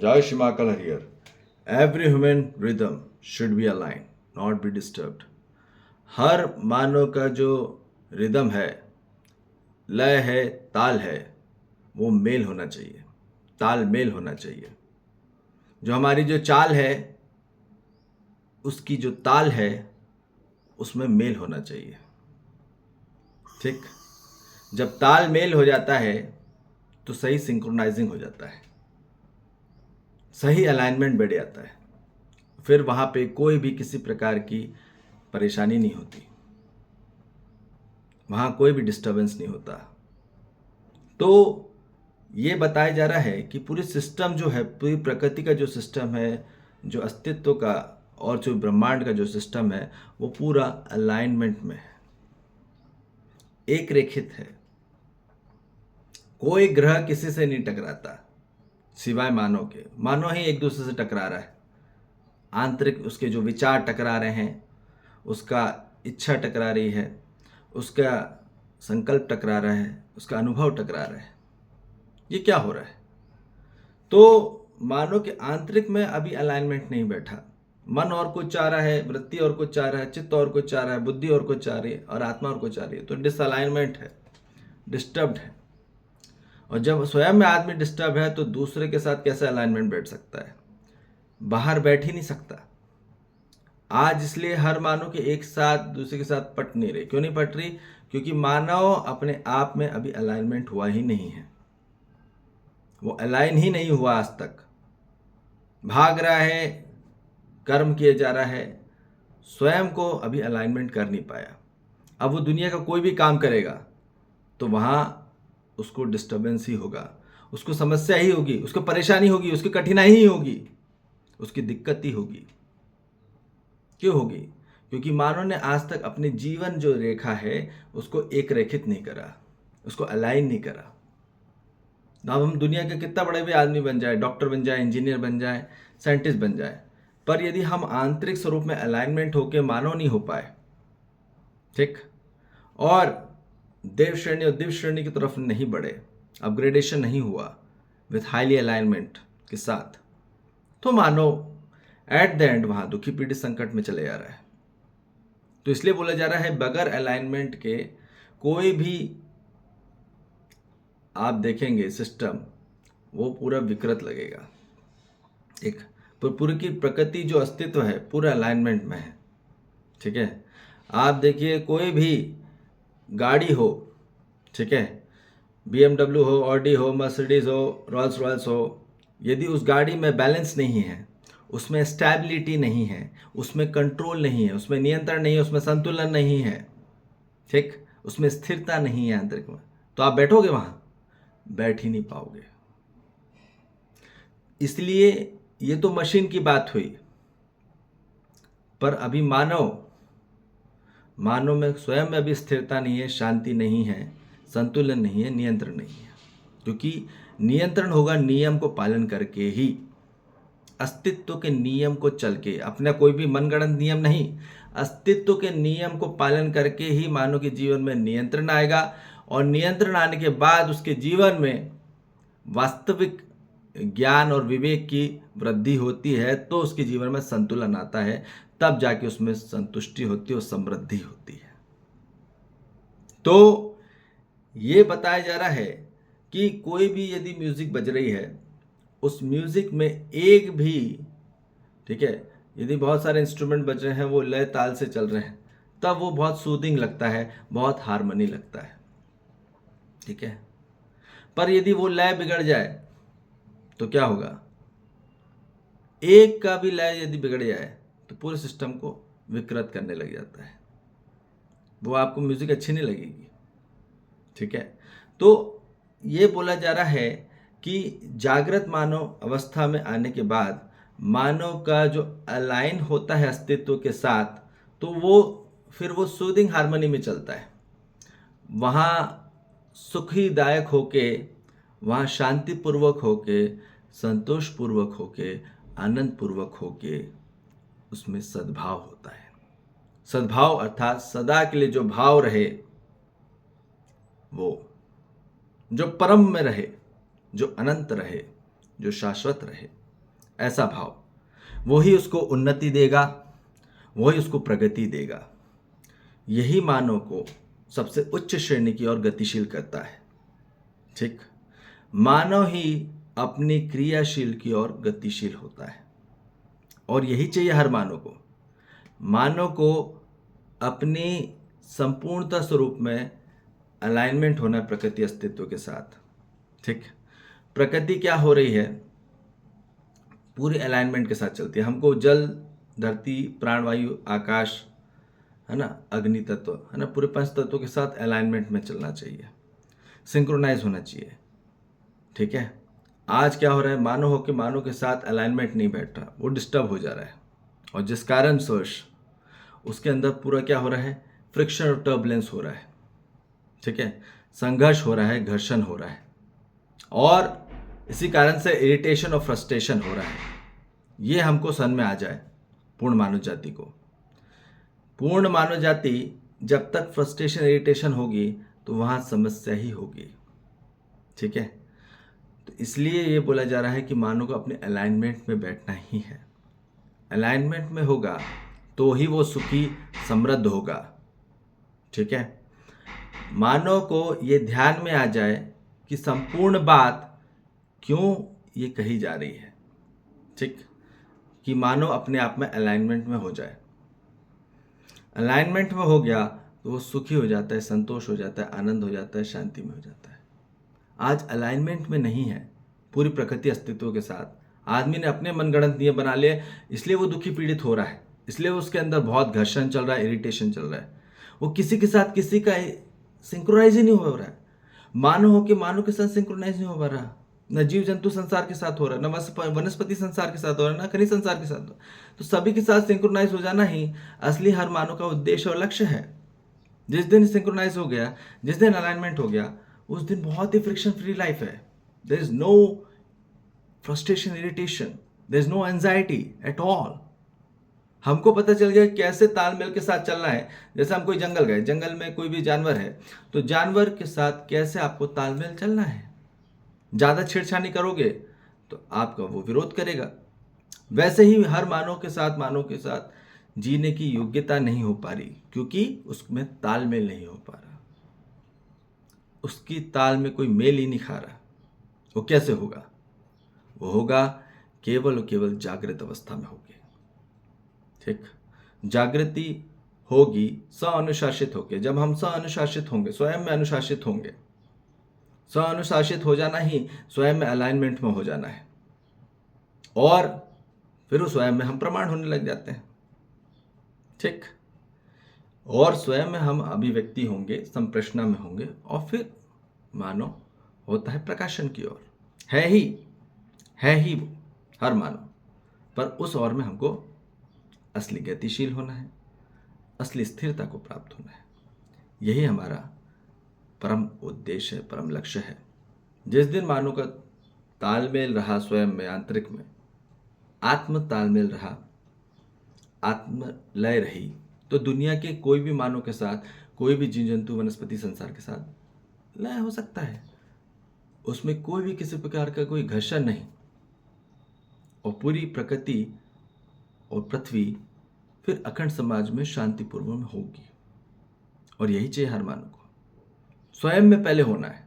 Jai Shimakal here. Every human rhythm should be aligned, not be disturbed. हर मानव का जो rhythm है, लय है, ताल है, वो मेल होना चाहिए, ताल मेल होना चाहिए। जो हमारी जो चाल है, उसकी जो ताल है, उसमें मेल होना चाहिए। ठीक, जब ताल मेल हो जाता है तो सही सिंक्रोनाइजिंग हो जाता है, सही अलाइनमेंट बैठ जाता है। फिर वहाँ पे कोई भी किसी प्रकार की परेशानी नहीं होती, वहाँ कोई भी डिस्टर्बेंस नहीं होता। तो ये बताया जा रहा है कि पूरी सिस्टम जो है, पूरी प्रकृति का जो सिस्टम है, जो अस्तित्व का और जो ब्रह्मांड का जो सिस्टम है, वो पूरा अलाइनमेंट में है, एक रेखित है। कोई ग्रह किसी से नहीं टकराता सिवाय मानव के। मानव ही एक दूसरे से टकरा रहा है। आंतरिक उसके जो विचार टकरा रहे हैं, उसका इच्छा टकरा रही है, उसका संकल्प टकरा रहा है, उसका अनुभव टकरा रहा है। ये क्या हो रहा है? तो मानव के आंतरिक में अभी अलाइनमेंट नहीं बैठा। मन और कुछ चाह रहा है, वृत्ति और कुछ चाह रहा है, चित्त और कुछ चाह रहा है, बुद्धि और कुछ चाह रही है, और आत्मा और कुछ चाह रही है। तो डिसअलाइनमेंट है, डिस्टर्ब्ड है। और जब स्वयं में आदमी डिस्टर्ब है तो दूसरे के साथ कैसे अलाइनमेंट बैठ सकता है? बाहर बैठ ही नहीं सकता। आज इसलिए हर मानव के एक साथ दूसरे के साथ पट नहीं रही। क्यों नहीं पट रही? क्योंकि मानव अपने आप में अभी अलाइनमेंट हुआ ही नहीं है। वो अलाइन ही नहीं हुआ आज तक। भाग रहा है, कर्म किए जा रहा है, स्वयं को अभी अलाइनमेंट कर नहीं पाया। अब वो दुनिया का कोई भी काम करेगा तो वहाँ उसको डिस्टर्बेंस ही होगा, उसको समस्या ही होगी, उसको परेशानी होगी, उसकी कठिनाई ही होगी, उसकी दिक्कत ही होगी। क्यों होगी? क्योंकि मानव ने आज तक अपने जीवन जो रेखा है उसको एक रेखित नहीं करा, उसको अलाइन नहीं करा। अब हम दुनिया के कितना बड़े भी आदमी बन जाए, डॉक्टर बन जाए, इंजीनियर बन जाए, साइंटिस्ट बन जाए, पर यदि हम आंतरिक स्वरूप में अलाइनमेंट होकर मानव नहीं हो पाए, ठीक, और देव श्रेणी और दिव्य श्रेणी की तरफ नहीं बढ़े, अपग्रेडेशन नहीं हुआ विथ हाईली अलाइनमेंट के साथ, तो मानव एट द एंड वहाँ दुखी पीड़ित संकट में चले जा रहा है। तो इसलिए बोला जा रहा है बगैर अलाइनमेंट के कोई भी आप देखेंगे सिस्टम, वो पूरा विकृत लगेगा। एक पूरी की प्रकृति जो अस्तित्व है पूरा अलाइनमेंट में है। ठीक है, आप देखिए कोई भी गाड़ी हो, ठीक है, BMW हो, ऑडी हो, मर्सिडीज हो, रॉल्स रॉयल्स हो, यदि उस गाड़ी में बैलेंस नहीं है, उसमें स्टेबिलिटी नहीं है, उसमें कंट्रोल नहीं है, उसमें नियंत्रण नहीं है, उसमें संतुलन नहीं है, ठीक, उसमें स्थिरता नहीं है आंतरिक में, तो आप बैठोगे वहाँ? बैठ ही नहीं पाओगे। इसलिए ये तो मशीन की बात हुई, पर अभी मानव में स्वयं में अभी स्थिरता नहीं है, शांति नहीं है, संतुलन नहीं है, नियंत्रण नहीं है। क्योंकि नियंत्रण होगा नियम को पालन करके ही, अस्तित्व के नियम को चल के, अपना कोई भी मनगढ़ंत नियम नहीं, अस्तित्व के नियम को पालन करके ही मानव के जीवन में नियंत्रण आएगा। और नियंत्रण आने के बाद उसके जीवन में वास्तविक ज्ञान और विवेक की वृद्धि होती है, तो उसके जीवन में संतुलन आता है, तब जाके उसमें संतुष्टि होती है और समृद्धि होती है। तो ये बताया जा रहा है कि कोई भी यदि म्यूजिक बज रही है, उस म्यूजिक में एक भी, ठीक है, यदि बहुत सारे इंस्ट्रूमेंट बज रहे हैं, वो लय ताल से चल रहे हैं, तब वो बहुत सूदिंग लगता है, बहुत हार्मनी लगता है, ठीक है। पर यदि वो लय बिगड़ जाए तो क्या होगा? एक का भी लय यदि बिगड़ जाए तो पूरे सिस्टम को विकृत करने लग जाता है, वो आपको म्यूजिक अच्छी नहीं लगेगी, ठीक है। तो ये बोला जा रहा है कि जागृत मानव अवस्था में आने के बाद मानव का जो अलाइन होता है अस्तित्व के साथ, तो वो फिर वो सूदिंग हार्मनी में चलता है, वहाँ सुखीदायक होके, वहाँ शांतिपूर्वक होके, संतोषपूर्वक होके, आनंदपूर्वक होके उसमें सद्भाव होता है। सद्भाव अर्थात सदा के लिए जो भाव रहे, वो जो परम में रहे, जो अनंत रहे, जो शाश्वत रहे। ऐसा भाव, वही उसको उन्नति देगा, वही उसको प्रगति देगा। यही मानव को सबसे उच्च श्रेणी की ओर गतिशील करता है। ठीक, मानव ही अपनी क्रियाशील की ओर गतिशील होता है और यही चाहिए हर मानव को। मानव को अपनी संपूर्णता स्वरूप में अलाइनमेंट होना है प्रकृति अस्तित्व के साथ। ठीक, प्रकृति क्या हो रही है, पूरी अलाइनमेंट के साथ चलती है। हमको जल, धरती, प्राणवायु, आकाश, है ना, अग्नि तत्व, है ना, पूरे पंच तत्वों के साथ अलाइनमेंट में चलना चाहिए, सिंक्रोनाइज होना चाहिए। ठीक है, आज क्या हो रहा है, मानव होकर मानव के साथ अलाइनमेंट नहीं बैठ रहा, वो डिस्टर्ब हो जा रहा है और जिस कारण सोच उसके अंदर पूरा क्या हो रहा है, फ्रिक्शन और टर्बुलेंस हो रहा है। ठीक है, संघर्ष हो रहा है, घर्षण हो रहा है और इसी कारण से इरिटेशन और फ्रस्ट्रेशन हो रहा है। ये हमको समझ में आ जाए पूर्ण मानव जाति को। पूर्ण मानव जाति जब तक फ्रस्ट्रेशन इरिटेशन होगी तो वहाँ समस्या ही होगी। ठीक है, तो इसलिए ये बोला जा रहा है कि मानव को अपने अलाइनमेंट में बैठना ही है। अलाइनमेंट में होगा तो ही वो सुखी समृद्ध होगा। ठीक है, मानव को ये ध्यान में आ जाए कि संपूर्ण बात क्यों ये कही जा रही है। ठीक, कि मानव अपने आप में अलाइनमेंट में हो जाए। अलाइनमेंट में हो गया तो वो सुखी हो जाता है, संतोष हो जाता है, आनंद हो जाता है, शांति में हो जाता है। आज अलाइनमेंट में नहीं है पूरी प्रकृति अस्तित्व के साथ। आदमी ने अपने मनगढ़ंत नियम बना लिए, इसलिए वो दुखी पीड़ित हो रहा है, इसलिए उसके अंदर बहुत घर्षण चल रहा है, इरिटेशन चल रहा है। वो किसी के साथ किसी का सिंक्रोनाइज ही नहीं हो रहा है। मानव हो के मानव के साथ सिंक्रोनाइज नहीं हो पा रहा, न जीव जंतु संसार के साथ हो रहा है, न वनस्पति संसार के साथ हो रहा है, न खनिज संसार के साथ। तो सभी के साथ सिंक्रोनाइज हो जाना ही असली हर मानव का उद्देश्य और लक्ष्य है। जिस दिन सिंक्रोनाइज हो गया, जिस दिन अलाइनमेंट हो गया, उस दिन बहुत ही फ्रिक्शन फ्री लाइफ है। There is no frustration, irritation, there is no anxiety at all. हमको पता चल गया कैसे तालमेल के साथ चलना है। जैसे हम कोई जंगल गए, जंगल में कोई भी जानवर है तो जानवर के साथ कैसे आपको तालमेल चलना है। ज़्यादा छेड़छाड़ी करोगे तो आपका वो विरोध करेगा। वैसे ही हर मानव के साथ जीने की योग्यता नहीं हो पा रही, क्योंकि उसमें तालमेल नहीं हो पा रहा, उसकी ताल में कोई मेल ही नहीं खा रहा। वो कैसे होगा? वो होगा केवल और केवल जागृत अवस्था में होगी। ठीक, जागृति होगी अनुशासित होके। जब हम अनुशासित होंगे, स्वयं में अनुशासित होंगे, अनुशासित हो जाना ही स्वयं में अलाइनमेंट में हो जाना है और फिर उस स्वयं में हम प्रमाण होने लग जाते हैं। ठीक, और स्वयं में हम अभिव्यक्ति होंगे, संप्रश्ना में होंगे और फिर मानव होता है प्रकाशन की ओर। है ही वो हर मानव, पर उस ओर में हमको असली गतिशील होना है, असली स्थिरता को प्राप्त होना है। यही हमारा परम उद्देश्य है, परम लक्ष्य है। जिस दिन मानव का तालमेल रहा स्वयं में, आंतरिक में आत्म तालमेल रहा, आत्म लय रही, तो दुनिया के कोई भी मानव के साथ, कोई भी जीव जंतु वनस्पति संसार के साथ लय हो सकता है। उसमें कोई भी किसी प्रकार का कोई घर्षण नहीं और पूरी प्रकृति और पृथ्वी फिर अखंड समाज में शांतिपूर्वक में होगी। और यही चाहिए हर मानव को। स्वयं में पहले होना है,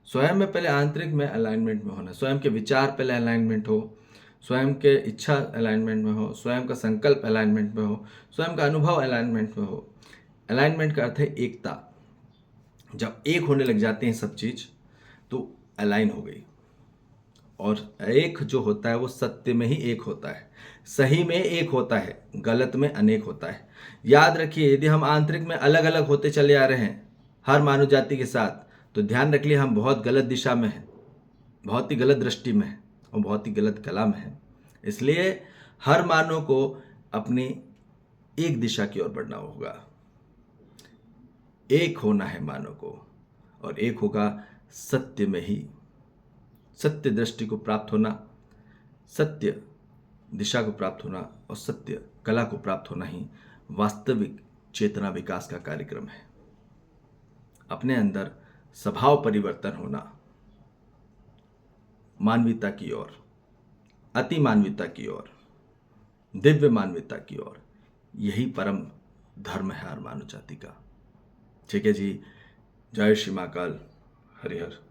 स्वयं में पहले आंतरिक में अलाइनमेंट में होना है। स्वयं के विचार पहले अलाइनमेंट हो, स्वयं के इच्छा अलाइनमेंट में हो, स्वयं का संकल्प अलाइनमेंट में हो, स्वयं का अनुभव अलाइनमेंट में हो। अलाइनमेंट का अर्थ है एकता। जब एक होने लग जाते हैं सब चीज़ तो अलाइन हो गई। और एक जो होता है वो सत्य में ही एक होता है, सही में एक होता है, गलत में अनेक होता है। याद रखिए, यदि हम आंतरिक में अलग अलग होते चले आ रहे हैं हर मानव जाति के साथ, तो ध्यान रख लिए हम बहुत गलत दिशा में हैं, बहुत ही गलत दृष्टि में है और बहुत ही गलत कला में है। इसलिए हर मानव को अपनी एक दिशा की ओर बढ़ना होगा। एक होना है मानव को और एक होगा सत्य में ही। सत्य दृष्टि को प्राप्त होना, सत्य दिशा को प्राप्त होना और सत्य कला को प्राप्त होना ही वास्तविक चेतना विकास का कार्यक्रम है। अपने अंदर स्वभाव परिवर्तन होना, मानवीयता की ओर, अति मानवीयता की ओर, दिव्य मानवीयता की ओर। यही परम धर्म है हर मानव जाति का। ठीक है जी। जय श्री महाकाल। हरिहर।